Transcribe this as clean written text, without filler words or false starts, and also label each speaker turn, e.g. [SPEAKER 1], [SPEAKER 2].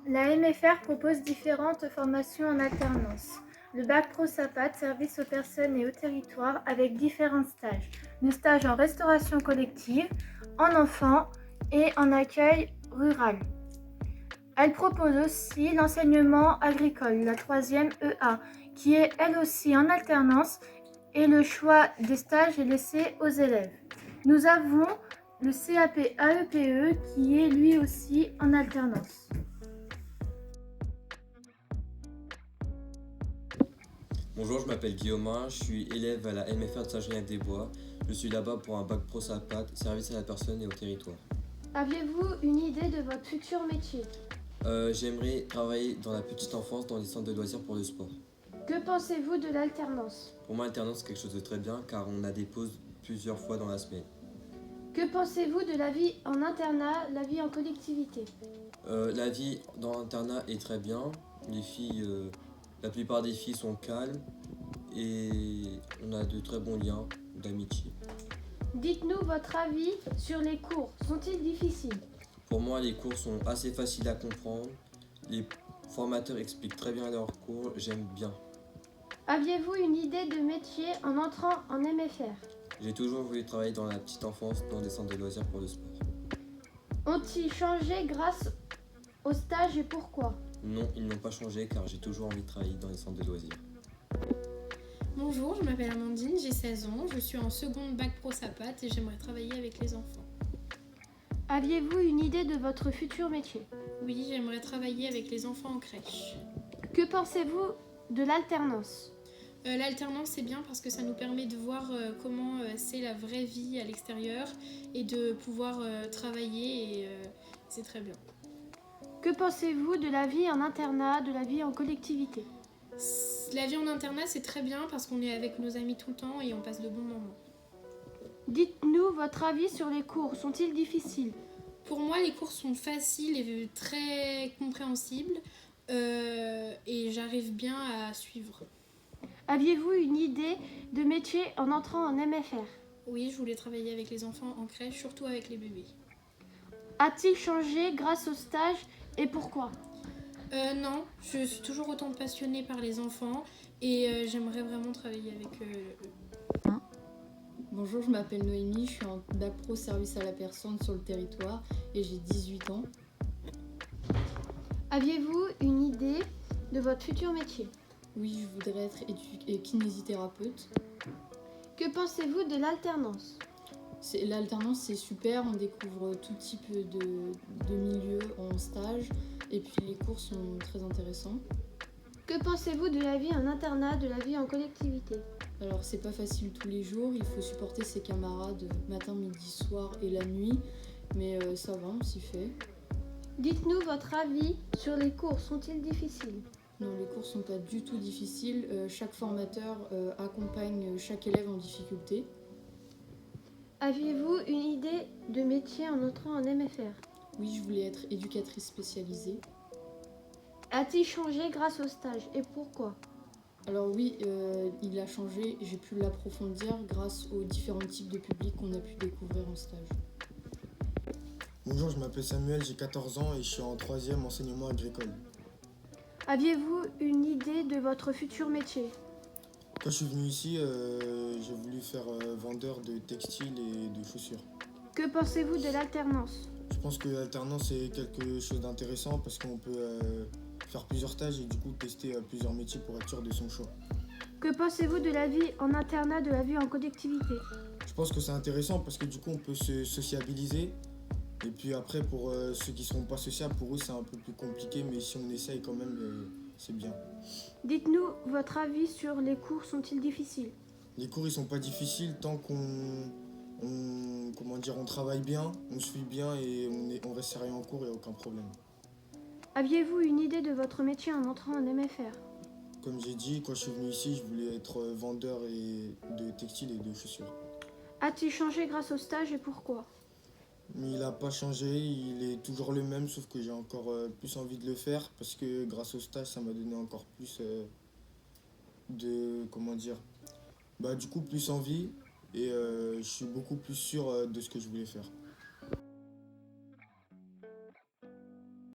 [SPEAKER 1] La MFR propose différentes formations en alternance. Le bac pro SAPAT, service aux personnes et au territoire, avec différents stages. Le stage en restauration collective, en enfants et en accueil rural. Elle propose aussi l'enseignement agricole, la 3e EA, qui est elle aussi en alternance, et le choix des stages est laissé aux élèves. Nous avons le CAP AEPE qui est lui aussi en alternance.
[SPEAKER 2] Bonjour, je m'appelle Guillaume, je suis élève à la MFR de Saint-Julien-des-Bois. Je suis là-bas pour un bac pro SAPAT, service à la personne et au territoire.
[SPEAKER 1] Aviez-vous une idée de votre futur métier?
[SPEAKER 2] J'aimerais travailler dans la petite enfance dans des centres de loisirs pour le sport.
[SPEAKER 1] Que pensez-vous de l'alternance?
[SPEAKER 2] Pour moi, l'alternance, c'est quelque chose de très bien car on a des pauses plusieurs fois dans la semaine.
[SPEAKER 1] Que pensez-vous de la vie en internat, la vie en collectivité?
[SPEAKER 2] La vie dans l'internat est très bien. Les filles, la plupart des filles sont calmes et on a de très bons liens d'amitié.
[SPEAKER 1] Dites-nous votre avis sur les cours. Sont-ils difficiles?
[SPEAKER 2] Pour moi, les cours sont assez faciles à comprendre. Les formateurs expliquent très bien leurs cours, j'aime bien.
[SPEAKER 1] Aviez-vous une idée de métier en entrant en MFR?
[SPEAKER 2] J'ai toujours voulu travailler dans la petite enfance, dans des centres de loisirs pour le sport.
[SPEAKER 1] Ont-ils changé grâce au stage et pourquoi?
[SPEAKER 2] Non, ils n'ont pas changé car j'ai toujours envie de travailler dans les centres de loisirs.
[SPEAKER 3] Bonjour, je m'appelle Amandine, j'ai 16 ans, je suis en seconde bac pro SAPAT et j'aimerais travailler avec les enfants.
[SPEAKER 1] Aviez-vous une idée de votre futur métier?
[SPEAKER 3] Oui, j'aimerais travailler avec les enfants en crèche.
[SPEAKER 1] Que pensez-vous de l'alternance?
[SPEAKER 3] L'alternance c'est bien parce que ça nous permet de voir comment c'est la vraie vie à l'extérieur et de pouvoir travailler et c'est très bien.
[SPEAKER 1] Que pensez-vous de la vie en internat, de la vie en collectivité?
[SPEAKER 3] La vie en internat c'est très bien parce qu'on est avec nos amis tout le temps et on passe de bons moments.
[SPEAKER 1] Dites-nous votre avis sur les cours. Sont-ils difficiles?
[SPEAKER 3] Pour moi les cours sont faciles et très compréhensibles et j'arrive bien à suivre.
[SPEAKER 1] Aviez-vous une idée de métier en entrant en MFR?
[SPEAKER 3] Oui, je voulais travailler avec les enfants en crèche, surtout avec les bébés.
[SPEAKER 1] A-t-il changé grâce au stage et pourquoi?
[SPEAKER 3] Non, je suis toujours autant passionnée par les enfants et j'aimerais vraiment travailler avec eux.
[SPEAKER 4] Bonjour, je m'appelle Noémie, je suis en bac pro service à la personne sur le territoire et j'ai 18 ans.
[SPEAKER 1] Aviez-vous une idée de votre futur métier?
[SPEAKER 4] Oui, je voudrais être kinésithérapeute.
[SPEAKER 1] Que pensez-vous de l'alternance?
[SPEAKER 4] L'alternance, c'est super, on découvre tout type de milieux en stage et puis les cours sont très intéressants.
[SPEAKER 1] Que pensez-vous de la vie en internat, de la vie en collectivité?
[SPEAKER 4] Alors, c'est pas facile tous les jours, il faut supporter ses camarades matin, midi, soir et la nuit, mais ça va, on s'y fait.
[SPEAKER 1] Dites-nous votre avis sur les cours. Sont-ils difficiles?
[SPEAKER 4] Non, les cours sont pas du tout difficiles, chaque formateur accompagne chaque élève en difficulté.
[SPEAKER 1] Aviez-vous une idée de métier en entrant en MFR?
[SPEAKER 4] Oui, je voulais être éducatrice spécialisée.
[SPEAKER 1] A-t-il changé grâce au stage et pourquoi?
[SPEAKER 4] Alors oui, il a changé, j'ai pu l'approfondir grâce aux différents types de publics qu'on a pu découvrir en stage.
[SPEAKER 5] Bonjour, je m'appelle Samuel, j'ai 14 ans et je suis en 3e enseignement agricole.
[SPEAKER 1] Aviez-vous une idée de votre futur métier?
[SPEAKER 5] Quand je suis venu ici, j'ai voulu faire vendeur de textiles et de chaussures.
[SPEAKER 1] Que pensez-vous de l'alternance?
[SPEAKER 5] Je pense que l'alternance est quelque chose d'intéressant parce qu'on peut faire plusieurs stages et du coup tester plusieurs métiers pour être sûr de son choix.
[SPEAKER 1] Que pensez-vous de la vie en internat, de la vie en collectivité?
[SPEAKER 5] Je pense que c'est intéressant parce que du coup on peut se sociabiliser. Et puis après pour ceux qui ne seront pas sociables, pour eux c'est un peu plus compliqué, mais si on essaye quand même, c'est bien.
[SPEAKER 1] Dites-nous votre avis sur les cours. Sont-ils difficiles?
[SPEAKER 5] Les cours ils sont pas difficiles tant on travaille bien, on suit bien et on reste sérieux en cours, il n'y a aucun problème.
[SPEAKER 1] Aviez-vous une idée de votre métier en entrant en MFR?
[SPEAKER 5] Comme j'ai dit, quand je suis venu ici, je voulais être vendeur de textiles et de chaussures.
[SPEAKER 1] A-t-il changé grâce au stage et pourquoi?
[SPEAKER 5] Mais il n'a pas changé, il est toujours le même, sauf que j'ai encore plus envie de le faire parce que grâce au stage, ça m'a donné encore plus plus envie et je suis beaucoup plus sûr de ce que je voulais faire.